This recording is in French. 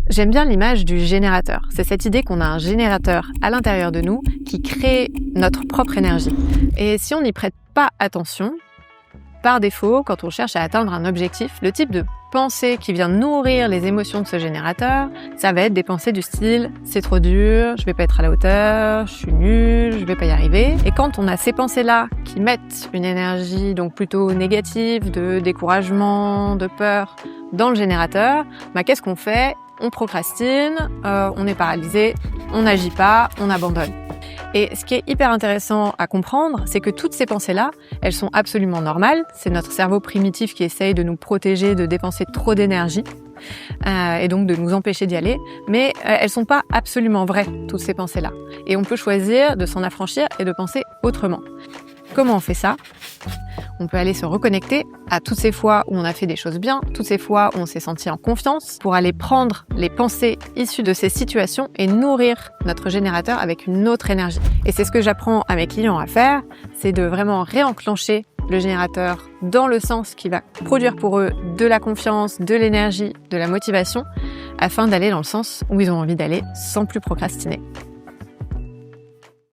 J'aime bien l'image du générateur. C'est cette idée qu'on a un générateur à l'intérieur de nous qui crée notre propre énergie. Et si on n'y prête pas attention, par défaut, quand on cherche à atteindre un objectif, le type de pensée qui vient nourrir les émotions de ce générateur, ça va être des pensées du style « c'est trop dur, je vais pas être à la hauteur, je suis nul, je vais pas y arriver ». Et quand on a ces pensées-là qui mettent une énergie donc plutôt négative, de découragement, de peur dans le générateur, qu'est-ce qu'on fait ? On procrastine, on est paralysé, on n'agit pas, on abandonne. Et ce qui est hyper intéressant à comprendre, c'est que toutes ces pensées-là, elles sont absolument normales. C'est notre cerveau primitif qui essaye de nous protéger de dépenser trop d'énergie et donc de nous empêcher d'y aller. Mais elles sont pas absolument vraies, toutes ces pensées-là. Et on peut choisir de s'en affranchir et de penser autrement. Comment on fait ça ? On peut aller se reconnecter à toutes ces fois où on a fait des choses bien, toutes ces fois où on s'est senti en confiance, pour aller prendre les pensées issues de ces situations et nourrir notre générateur avec une autre énergie. Et c'est ce que j'apprends à mes clients à faire, c'est de vraiment réenclencher le générateur dans le sens qui va produire pour eux de la confiance, de l'énergie, de la motivation, afin d'aller dans le sens où ils ont envie d'aller sans plus procrastiner.